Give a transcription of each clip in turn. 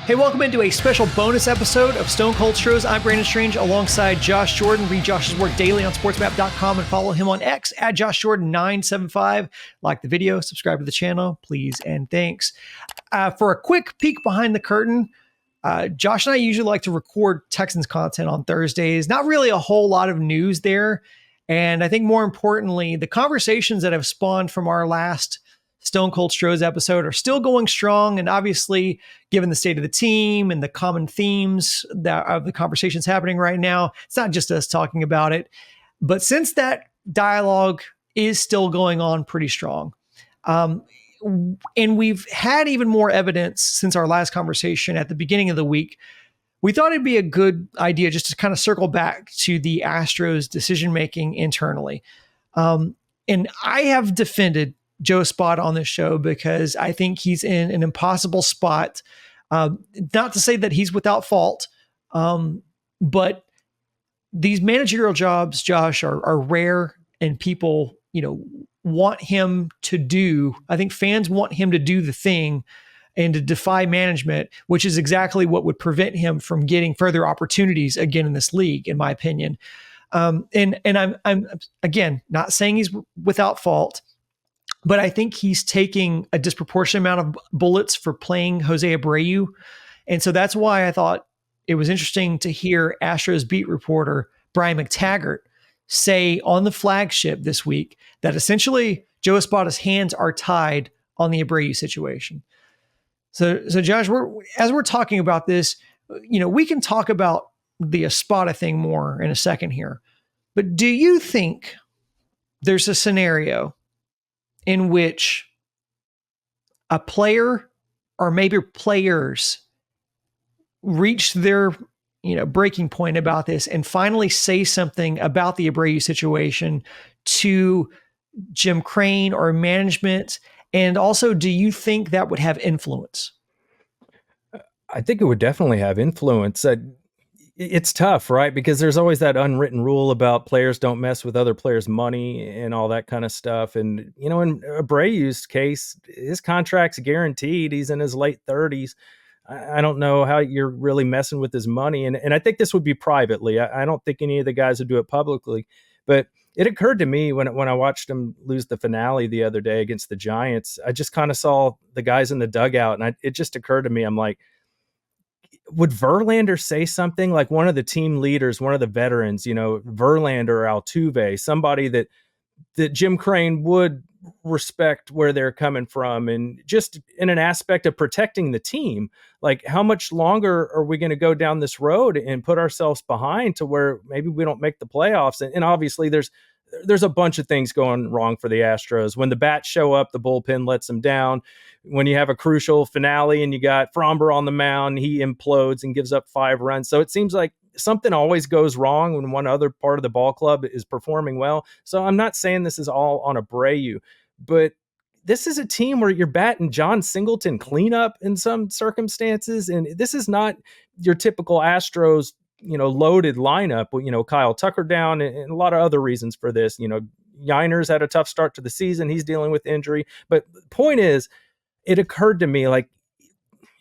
Hey, welcome into a special bonus episode of Stone Cold Stros. I'm Brandon Strange alongside Josh Jordan. Read Josh's work daily on sportsmap.com and follow him on X at JoshJordan975. Like the video, subscribe to the channel, please, and thanks. For a quick peek behind the curtain, Josh and I usually like to record Texans content on Thursdays. Not really a whole lot of news there. And I think more importantly, the conversations that have spawned from our last Stone Cold Stros episode are still going strong. And obviously, given the state of the team and the common themes that of the conversations happening right now, it's not just us talking about it. But since that dialogue is still going on pretty strong, and we've had even more evidence since our last conversation at the beginning of the week, we thought it'd be a good idea just to kind of circle back to the Astros decision-making internally. And I have defended Joe Espada on this show because I think he's in an impossible spot. Not to say that he's without fault, but these managerial jobs, Josh, are rare, and people, want him to do. I think fans want him to do the thing and to defy management, which is exactly what would prevent him from getting further opportunities again in this league, in my opinion. And I'm again not saying he's without fault, but I think he's taking a disproportionate amount of bullets for playing Jose Abreu. And so that's why I thought it was interesting to hear Astros beat reporter Brian McTaggart say on the flagship this week that essentially Joe Espada's hands are tied on the Abreu situation. So Josh, as we're talking about this, we can talk about the Espada thing more in a second here. But do you think there's a scenario in which a player or maybe players reach their breaking point about this and finally say something about the Abreu situation to Jim Crane or management? And also, do you think that would have influence? I think it would definitely have influence. It's tough, right? Because there's always that unwritten rule about players don't mess with other players' money and all that kind of stuff. And, in Abreu's case, his contract's guaranteed. He's in his late 30s. I don't know how you're really messing with his money. And I think this would be privately. I don't think any of the guys would do it publicly. But it occurred to me when I watched him lose the finale the other day against the Giants, I just kind of saw the guys in the dugout. And it just occurred to me, I'm like, would Verlander say something like one of the team leaders, one of the veterans, Verlander or Altuve, somebody that Jim Crane would respect where they're coming from, and just in an aspect of protecting the team, like how much longer are we going to go down this road and put ourselves behind to where maybe we don't make the playoffs? And obviously there's a bunch of things going wrong for the Astros. When the bats show up, the bullpen lets them down. When you have a crucial finale and you got Fromber on the mound, he implodes and gives up 5 runs. So it seems like something always goes wrong when one other part of the ball club is performing well. So I'm not saying this is all on Abreu, but this is a team where you're batting John Singleton cleanup in some circumstances. And this is not your typical Astros, loaded lineup, Kyle Tucker down and a lot of other reasons for this. Yiners had a tough start to the season. He's dealing with injury. But the point is, it occurred to me, like,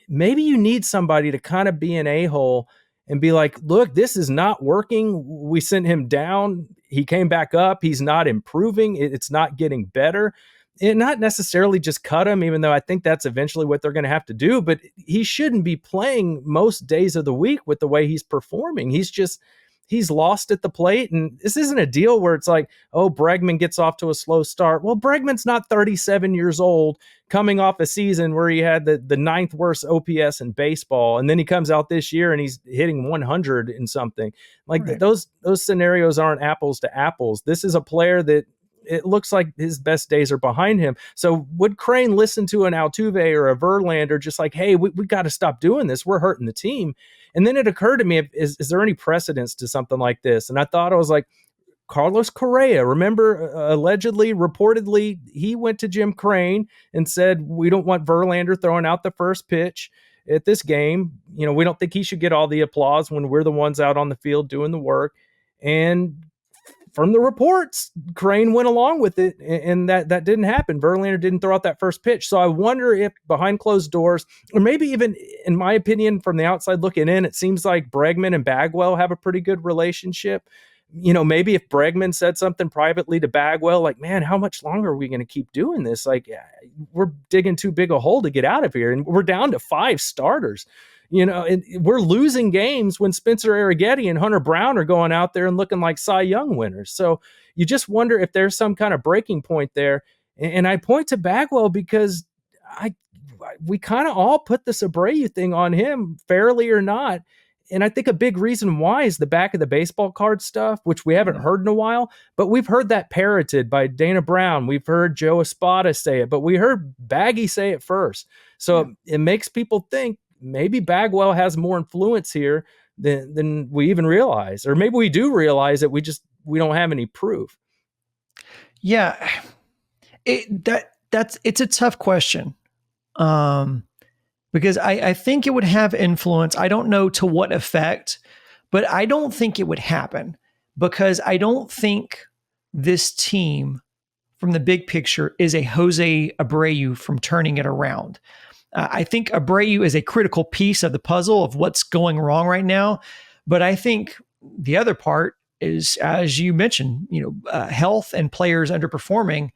maybe you need somebody to kind of be an a-hole and be like, look, this is not working. We sent him down. He came back up. He's not improving. It's not getting better. And not necessarily just cut him, even though I think that's eventually what they're going to have to do. But he shouldn't be playing most days of the week with the way he's performing. He's lost at the plate. And this isn't a deal where it's like, oh, Bregman gets off to a slow start. Well, Bregman's not 37 years old coming off a season where he had the 9th worst OPS in baseball. And then he comes out this year and he's hitting 100 and something. Like, right. Those scenarios aren't apples to apples. This is a player that it looks like his best days are behind him. So would Crane listen to an Altuve or a Verlander just like, hey, we got to stop doing this. We're hurting the team. And then it occurred to me, is there any precedence to something like this? And I thought, I was like, Carlos Correa, remember, allegedly, reportedly, he went to Jim Crane and said, we don't want Verlander throwing out the first pitch at this game. We don't think he should get all the applause when we're the ones out on the field doing the work. And from the reports, Crane went along with it, and that didn't happen. Verlander didn't throw out that first pitch. So I wonder if behind closed doors, or maybe even, in my opinion, from the outside looking in, it seems like Bregman and Bagwell have a pretty good relationship. Maybe if Bregman said something privately to Bagwell, like, man, how much longer are we going to keep doing this? Like, we're digging too big a hole to get out of here. And we're down to 5 starters. And we're losing games when Spencer Arrighetti and Hunter Brown are going out there and looking like Cy Young winners. So you just wonder if there's some kind of breaking point there. And I point to Bagwell because we kind of all put this Abreu thing on him, fairly or not. And I think a big reason why is the back of the baseball card stuff, which we haven't heard in a while, but we've heard that parroted by Dana Brown. We've heard Joe Espada say it, but we heard Baggy say it first. So it makes people think maybe Bagwell has more influence here than we even realize, or maybe we do realize that we don't have any proof. Yeah, it's a tough question. Because I think it would have influence. I don't know to what effect, but I don't think it would happen because I don't think this team from the big picture is a Jose Abreu from turning it around. I think Abreu is a critical piece of the puzzle of what's going wrong right now. But I think the other part is, as you mentioned, health and players underperforming.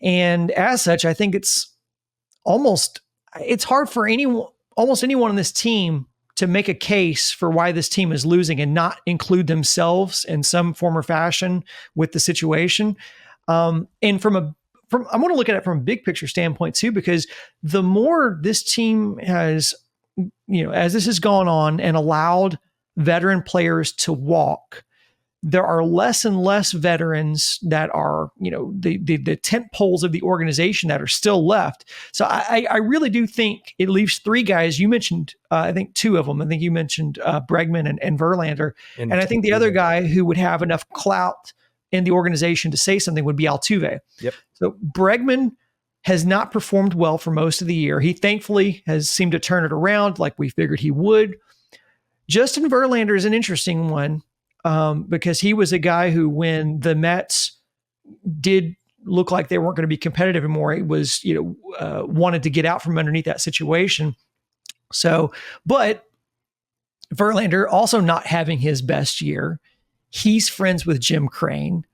And as such, I think it's hard for almost anyone on this team to make a case for why this team is losing and not include themselves in some form or fashion with the situation. And I want to look at it from a big picture standpoint too, because the more this team has, as this has gone on and allowed veteran players to walk, there are less and less veterans that are, the tent poles of the organization that are still left. So I really do think it leaves 3 guys. You mentioned, I think 2 of them. I think you mentioned Bregman and Verlander. And I think the other guy who would have enough clout in the organization to say something would be Altuve. Yep. So Bregman has not performed well for most of the year. He thankfully has seemed to turn it around like we figured he would. Justin Verlander is an interesting one. Because he was a guy who, when the Mets did look like they weren't going to be competitive anymore, he was, wanted to get out from underneath that situation. So, but Verlander also not having his best year. He's friends with Jim Crane.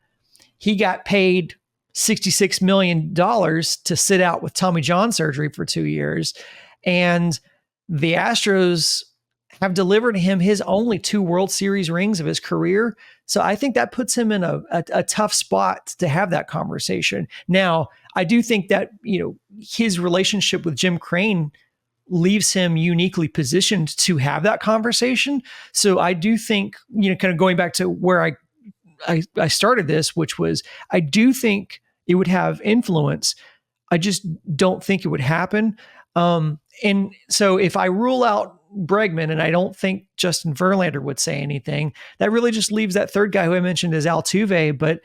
He got paid $66 million to sit out with Tommy John surgery for 2 years. And the Astros have delivered him his only 2 World Series rings of his career. So I think that puts him in a tough spot to have that conversation. Now, I do think that, his relationship with Jim Crane leaves him uniquely positioned to have that conversation. So I do think, kind of going back to where I started this, which was, I do think it would have influence. I just don't think it would happen. And so if I rule out Bregman, and I don't think Justin Verlander would say anything, that really just leaves that third guy who I mentioned as Altuve, but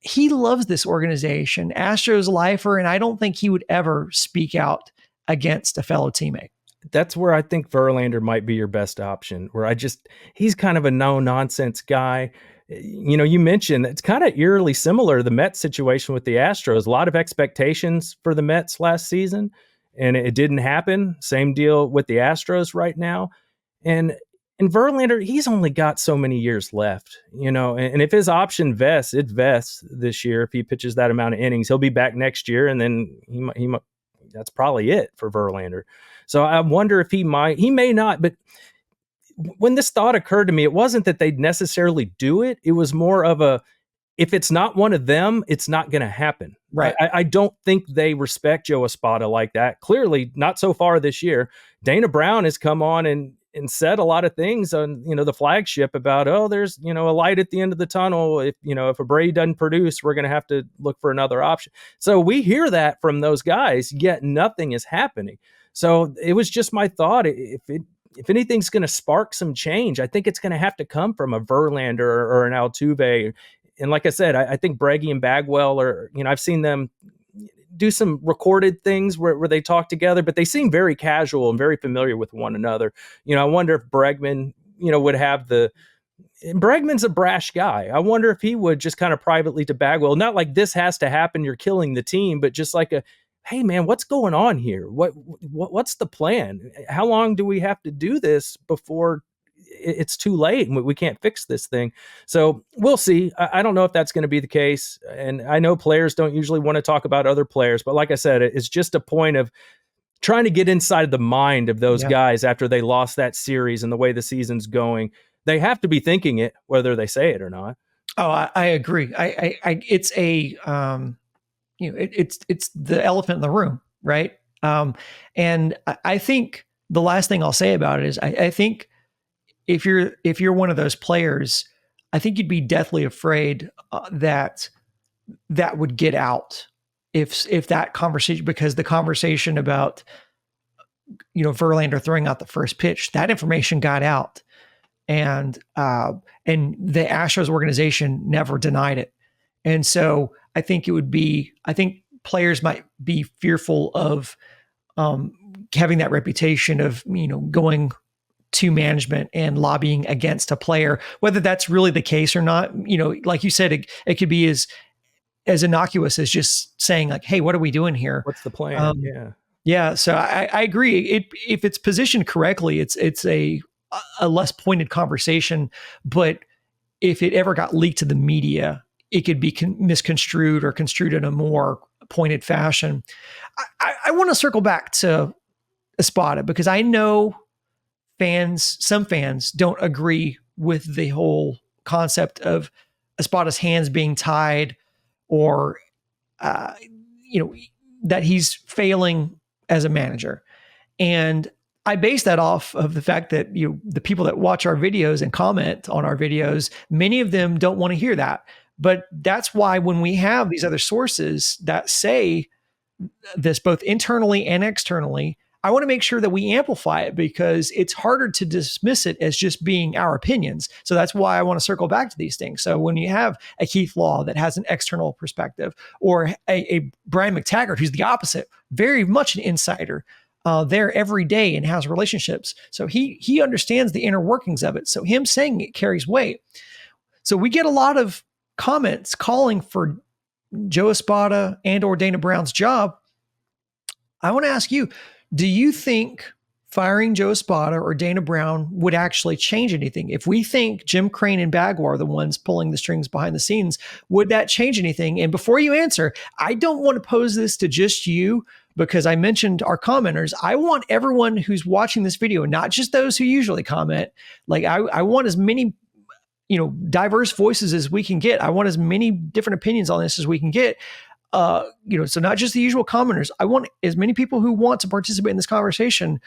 he loves this organization, Astros lifer, and I don't think he would ever speak out against a fellow teammate. That's where I think Verlander might be your best option, where he's kind of a no-nonsense guy. You mentioned it's kind of eerily similar to the Mets situation with the Astros. A lot of expectations for the Mets last season, and it didn't happen. Same deal with the Astros right now. And Verlander, he's only got so many years left, and if his option vests, it vests this year. If he pitches that amount of innings, he'll be back next year, and then he that's probably it for Verlander. So I wonder if he may not, but when this thought occurred to me, it wasn't that they'd necessarily do it. It was more of if it's not one of them, it's not going to happen. Right. I don't think they respect Joe Espada like that. Clearly not so far this year. Dana Brown has come on and said a lot of things on, the flagship about, there's, a light at the end of the tunnel. If Abreu doesn't produce, we're going to have to look for another option. So we hear that from those guys, yet nothing is happening. So it was just my thought. If anything's going to spark some change, I think it's going to have to come from a Verlander or an Altuve. And like I said, I think Breggy and Bagwell are, I've seen them do some recorded things where they talk together, but they seem very casual and very familiar with one another. I wonder if Bregman, would have the And Bregman's a brash guy. I wonder if he would just kind of privately to Bagwell, not like this has to happen, you're killing the team, but just like a, hey man, what's going on here? What's the plan? How long do we have to do this before it's too late and we can't fix this thing? So we'll see. I don't know if that's going to be the case. And I know players don't usually want to talk about other players, but like I said, it's just a point of trying to get inside the mind of those guys after they lost that series and the way the season's going. They have to be thinking it, whether they say it or not. Oh, I agree. It's a, it's the elephant in the room, right? And I think the last thing I'll say about it is, I think if you're one of those players, I think you'd be deathly afraid that would get out if that conversation, because the conversation about Verlander throwing out the first pitch, that information got out, and the Astros organization never denied it. And so I think players might be fearful of having that reputation of going to management and lobbying against a player, whether that's really the case or not. Like you said, it could be as innocuous as just saying like, hey, what are we doing here? What's the plan? Yeah. So I agree. If it's positioned correctly, it's a less pointed conversation. But if it ever got leaked to the media, it could be misconstrued or construed in a more pointed fashion. I want to circle back to Espada, because I know some fans don't agree with the whole concept of Espada's hands being tied, or that he's failing as a manager. And I base that off of the fact that the people that watch our videos and comment on our videos, many of them don't want to hear that. But that's why when we have these other sources that say this both internally and externally, I want to make sure that we amplify it, because it's harder to dismiss it as just being our opinions. So that's why I want to circle back to these things. So when you have a Keith Law that has an external perspective, or a Brian McTaggart, who's the opposite, very much an insider, there every day and has relationships. So he understands the inner workings of it. So him saying it carries weight. So we get a lot of comments calling for Joe Espada and or Dana Brown's job. I want to ask you, do you think firing Joe Espada or Dana Brown would actually change anything? If we think Jim Crane and Bagwell are the ones pulling the strings behind the scenes, would that change anything? And before you answer, I don't want to pose this to just you, because I mentioned our commenters. I want everyone who's watching this video, not just those who usually comment. Like I want as many diverse voices as we can get. I want as many different opinions on this as we can get. So not just the usual commenters. I want as many people who want to participate in this conversation.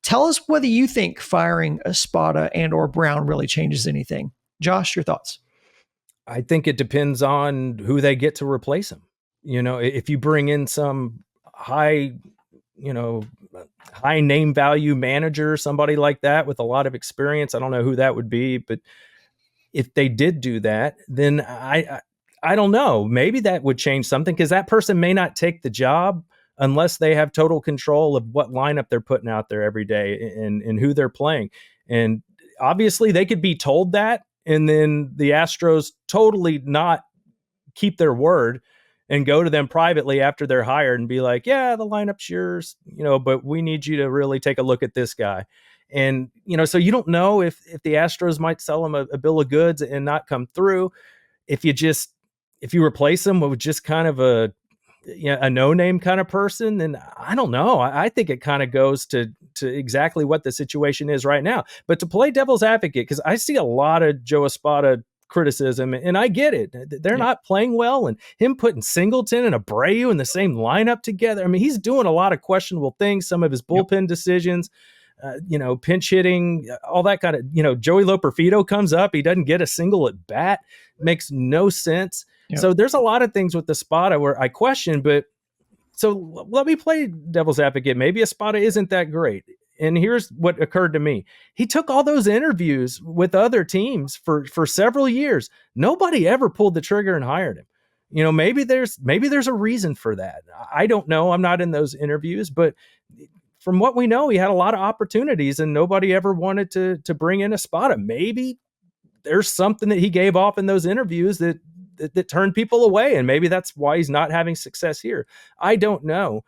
Tell us whether you think firing Espada and or Brown really changes anything. Josh, your thoughts? I think it depends on who they get to replace him. If you bring in some high name value manager, somebody like that with a lot of experience, I don't know who that would be, but if they did do that, then I don't know. Maybe that would change something, because that person may not take the job unless they have total control of what lineup they're putting out there every day and who they're playing. And obviously they could be told that, and then the Astros totally not keep their word and go to them privately after they're hired and be like, yeah, the lineup's yours, but we need you to really take a look at this guy. And, so you don't know if the Astros might sell him a bill of goods and not come through. If you replace him with just kind of a no-name kind of person, then I don't know. I think it kind of goes to exactly what the situation is right now. But to play devil's advocate, because I see a lot of Joe Espada criticism, and I get it. They're not playing well, and him putting Singleton and Abreu in the same lineup together. I mean, he's doing a lot of questionable things. Some of his bullpen decisions, pinch hitting, all that kind of, Joey Loperfido comes up. He doesn't get a single at bat. Makes no sense. Yep. So there's a lot of things with the Espada where I question, but so let me play devil's advocate. Maybe Espada isn't that great. And here's what occurred to me. He took all those interviews with other teams for several years. Nobody ever pulled the trigger and hired him. Maybe there's a reason for that. I don't know. I'm not in those interviews, but from what we know, he had a lot of opportunities and nobody ever wanted to bring in Espada. Maybe there's something that he gave off in those interviews that turned people away. And maybe that's why he's not having success here. I don't know.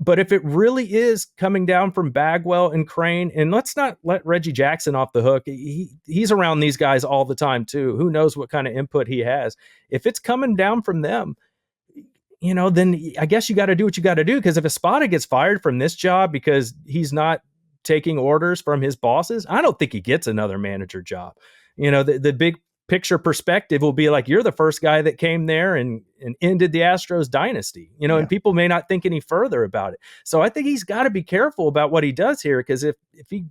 But if it really is coming down from Bagwell and Crane, and let's not let Reggie Jackson off the hook. He's around these guys all the time too. Who knows what kind of input he has? If it's coming down from them, then I guess you got to do what you got to do. Because if Espada gets fired from this job because he's not taking orders from his bosses, I don't think he gets another manager job. The big picture perspective will be like, you're the first guy that came there and ended the Astros dynasty, and people may not think any further about it. So I think he's got to be careful about what he does here, because if he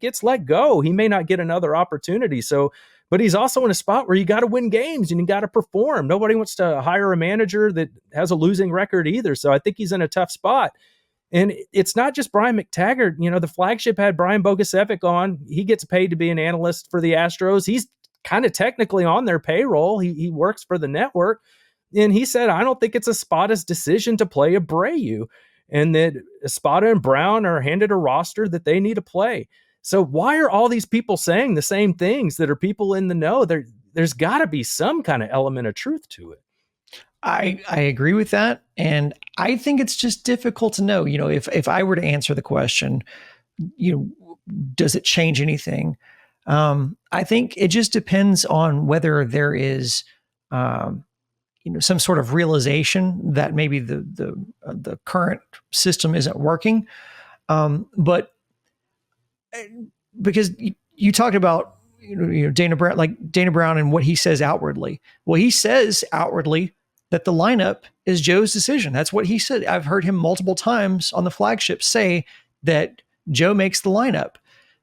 gets let go, he may not get another opportunity. So, but he's also in a spot where you got to win games and you got to perform. Nobody wants to hire a manager that has a losing record either. So I think he's in a tough spot. And it's not just Brian McTaggart. The flagship had Brian Bogusevic on. He gets paid to be an analyst for the Astros. He's kind of technically on their payroll. He works for the network. And he said, I don't think it's Espada's decision to play Abreu, and that Espada and Brown are handed a roster that they need to play. So why are all these people saying the same things that are people in the know? There's got to be some kind of element of truth to it. I agree with that. And I think it's just difficult to know, if I were to answer the question, does it change anything? I think it just depends on whether there is, some sort of realization that maybe the current system isn't working. But because you talked about, Dana Brown and what he says outwardly. Well, he says outwardly that the lineup is Joe's decision. That's what he said. I've heard him multiple times on the flagship say that Joe makes the lineup.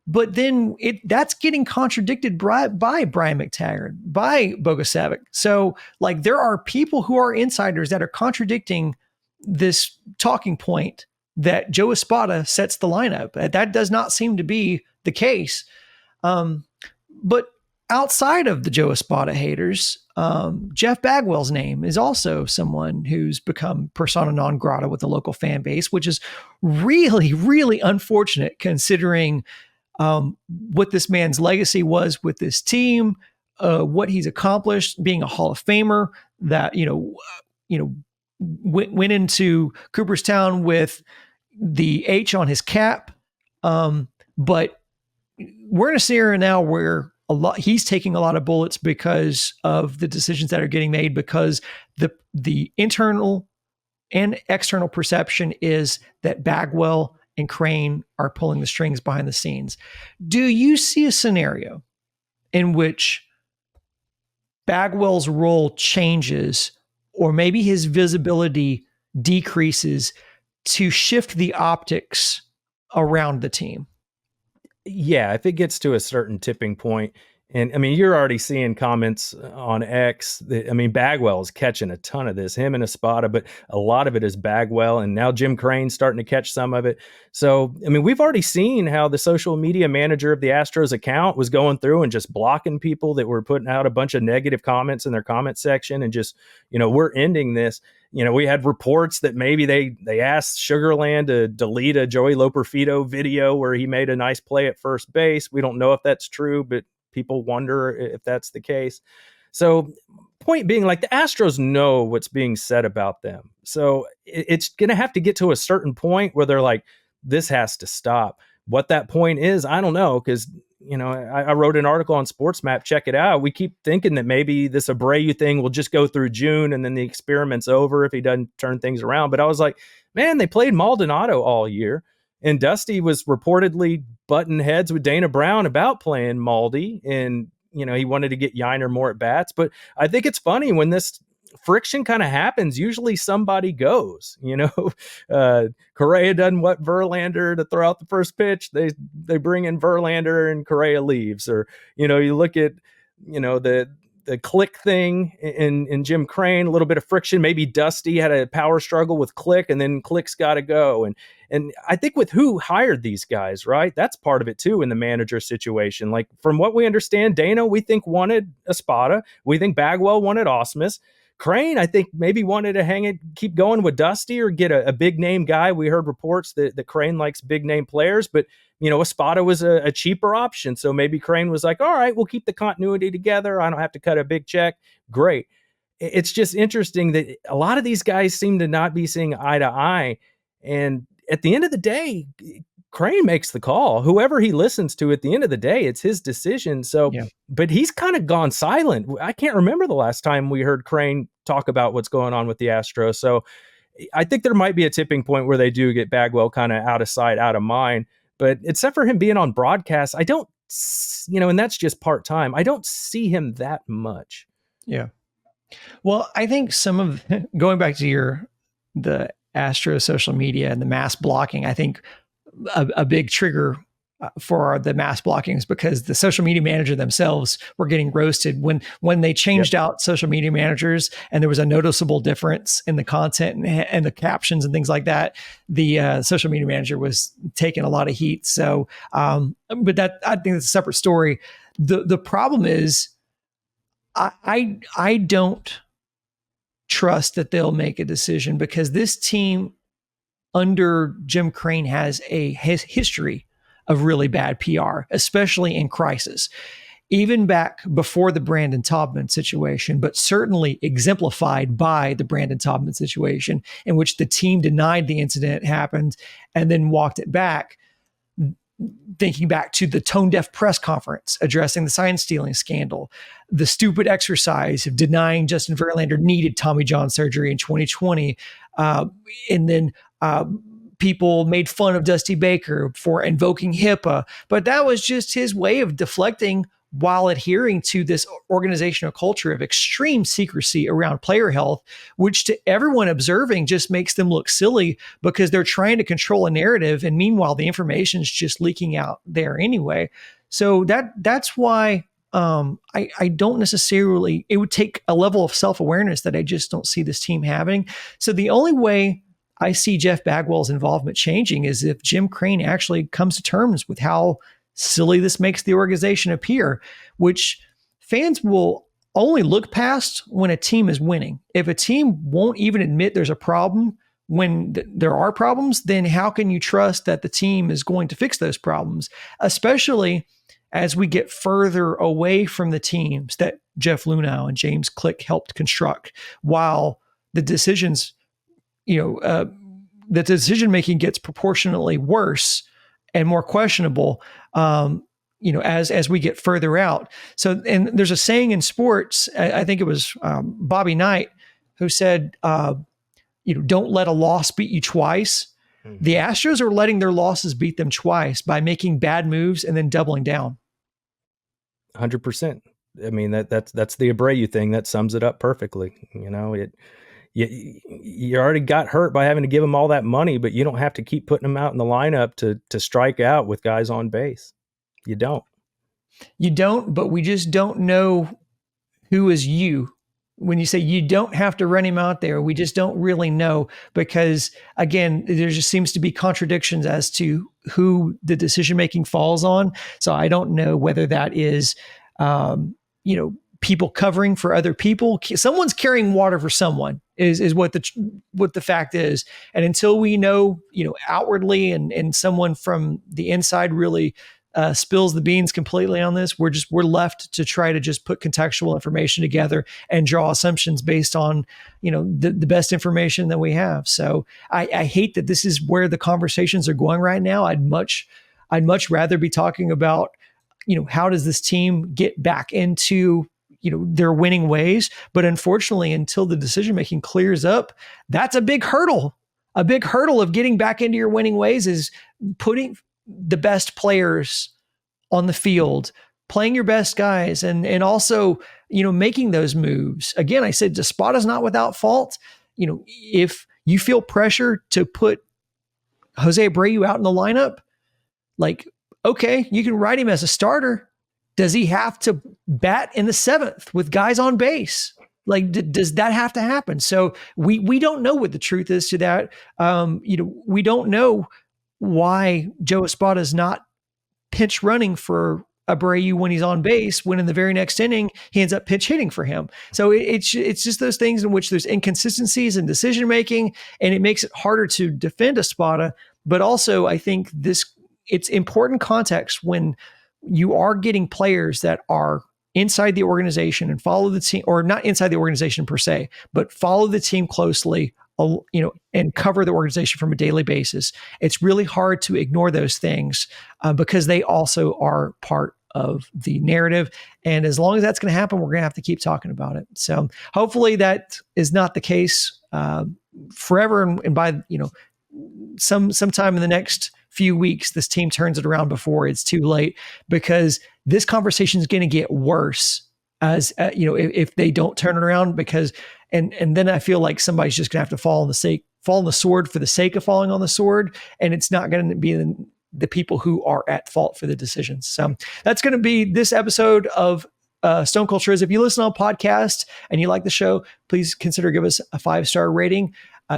But then that's getting contradicted by Brian McTaggart, by Bogusevic. So there are people who are insiders that are contradicting this talking point that Joe Espada sets the lineup. That does not seem to be the case. But outside of the Joe Espada haters, Jeff Bagwell's name is also someone who's become persona non grata with the local fan base, which is really, really unfortunate considering what this man's legacy was with this team, what he's accomplished, being a Hall of Famer that, went into Cooperstown with the H on his cap. But we're in a scenario now where he's taking a lot of bullets because of the decisions that are getting made, because the internal and external perception is that Bagwell and Crane are pulling the strings behind the scenes. Do you see a scenario in which Bagwell's role changes, or maybe his visibility decreases to shift the optics around the team? Yeah, if it gets to a certain tipping point, and I mean, you're already seeing comments on X. Bagwell is catching a ton of this, him and Espada, but a lot of it is Bagwell, and now Jim Crane's starting to catch some of it. So, we've already seen how the social media manager of the Astros account was going through and just blocking people that were putting out a bunch of negative comments in their comment section, and just, we're ending this. We had reports that maybe they asked Sugarland to delete a Joey Loperfido video where he made a nice play at first base. We don't know if that's true, but people wonder if that's the case. So point being, the Astros know what's being said about them. So it's going to have to get to a certain point where they're like, this has to stop. What that point is, I don't know, because I wrote an article on SportsMap. Check it out. We keep thinking that maybe this Abreu thing will just go through June and then the experiment's over if he doesn't turn things around. But I was like, man, they played Maldonado all year. And Dusty was reportedly butting heads with Dana Brown about playing Maldi. And, he wanted to get Yiner more at bats. But I think it's funny when this friction kind of happens, usually somebody goes. Correa doesn't want Verlander to throw out the first pitch. They bring in Verlander and Correa leaves. Or, you look at, the Click thing in Jim Crane, a little bit of friction. Maybe Dusty had a power struggle with Click, and then Click's got to go. And I think with who hired these guys, right? That's part of it too in the manager situation. From what we understand, Dana, we think wanted Espada. We think Bagwell wanted Ausmus. Crane, I think maybe wanted to keep going with Dusty or get a big name guy. We heard reports that Crane likes big name players, but Espada was a cheaper option. So maybe Crane was like, all right, we'll keep the continuity together. I don't have to cut a big check. Great. It's just interesting that a lot of these guys seem to not be seeing eye to eye. And at the end of the day, Crane makes the call. Whoever he listens to at the end of the day, it's his decision. So, Yeah. But he's kind of gone silent. I can't remember the last time we heard Crane talk about what's going on with the Astros. So I think there might be a tipping point where they do get Bagwell kind of out of sight, out of mind. But except for him being on broadcast, I don't, and that's just part-time. I don't see him that much. Yeah. Well, I think going back to the Astro social media and the mass blocking, I think a big trigger for the mass blocking is because the social media manager themselves were getting roasted when they changed out social media managers, and there was a noticeable difference in the content and the captions and things like that. The social media manager was taking a lot of heat. So, but that, I think that's a separate story. The problem is, I don't trust that they'll make a decision, because this team under Jim Crane has a history of really bad PR, especially in crisis. Even back before the Brandon Taubman situation, but certainly exemplified by the Brandon Taubman situation, in which the team denied the incident happened and then walked it back. Thinking back to the tone deaf press conference addressing the sign stealing scandal, the stupid exercise of denying Justin Verlander needed Tommy John surgery in 2020. And then people made fun of Dusty Baker for invoking HIPAA, but that was just his way of deflecting while adhering to this organizational culture of extreme secrecy around player health, which to everyone observing just makes them look silly because they're trying to control a narrative. And meanwhile, the information is just leaking out there anyway. So that's why I don't necessarily, it would take a level of self-awareness that I just don't see this team having. So the only way I see Jeff Bagwell's involvement changing is if Jim Crane actually comes to terms with how silly this makes the organization appear, which fans will only look past when a team is winning. If a team won't even admit there's a problem when there are problems, then how can you trust that the team is going to fix those problems, especially as we get further away from the teams that Jeff Luhnow and James Click helped construct, while the decisions, the decision-making gets proportionately worse and more questionable, as we get further out. So, and there's a saying in sports, I think it was Bobby Knight who said, don't let a loss beat you twice. Mm-hmm. The Astros are letting their losses beat them twice by making bad moves and then doubling down. 100%. I mean, that's the Abreu thing. That sums it up perfectly. You already got hurt by having to give them all that money, but you don't have to keep putting them out in the lineup to strike out with guys on base. You don't, but we just don't know who is you. When you say you don't have to run him out there, we just don't really know, because again, there just seems to be contradictions as to who the decision-making falls on. So I don't know whether that is, people covering for other people. Someone's carrying water for someone is what the fact is. And until we know, outwardly and someone from the inside really spills the beans completely on this, we're left to try to just put contextual information together and draw assumptions based on, the best information that we have. So I hate that this is where the conversations are going right now. I'd much rather be talking about, how does this team get back into their winning ways. But unfortunately, until the decision-making clears up, that's a big hurdle. A big hurdle of getting back into your winning ways is putting the best players on the field, playing your best guys, and also, making those moves. Again, I said the spot is not without fault. If you feel pressure to put Jose Abreu out in the lineup, okay, you can write him as a starter. Does he have to bat in the 7th with guys on base? Does that have to happen? So we don't know what the truth is to that. We don't know why Joe Espada is not pinch running for Abreu when he's on base, when in the very next inning he ends up pitch hitting for him. So it's just those things in which there's inconsistencies in decision making, and it makes it harder to defend Espada. But also, I think it's important context when you are getting players that are inside the organization and follow the team, or not inside the organization per se, but follow the team closely, and cover the organization from a daily basis. It's really hard to ignore those things because they also are part of the narrative. And as long as that's going to happen, we're going to have to keep talking about it. So hopefully that is not the case forever. And by, sometime in the next few weeks, this team turns it around before it's too late, because this conversation is going to get worse as if they don't turn it around, because and then I feel like somebody's just gonna have to fall on the sword for the sake of falling on the sword, and it's not going to be the people who are at fault for the decisions. So that's going to be this episode of Stone Cold Stros. If you listen on podcast and you like the show, please consider give us a 5-star rating.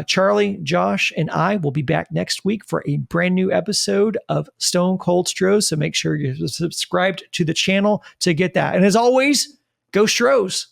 Charlie, Josh, and I will be back next week for a brand new episode of Stone Cold Stros. So make sure you're subscribed to the channel to get that. And as always, go Stros.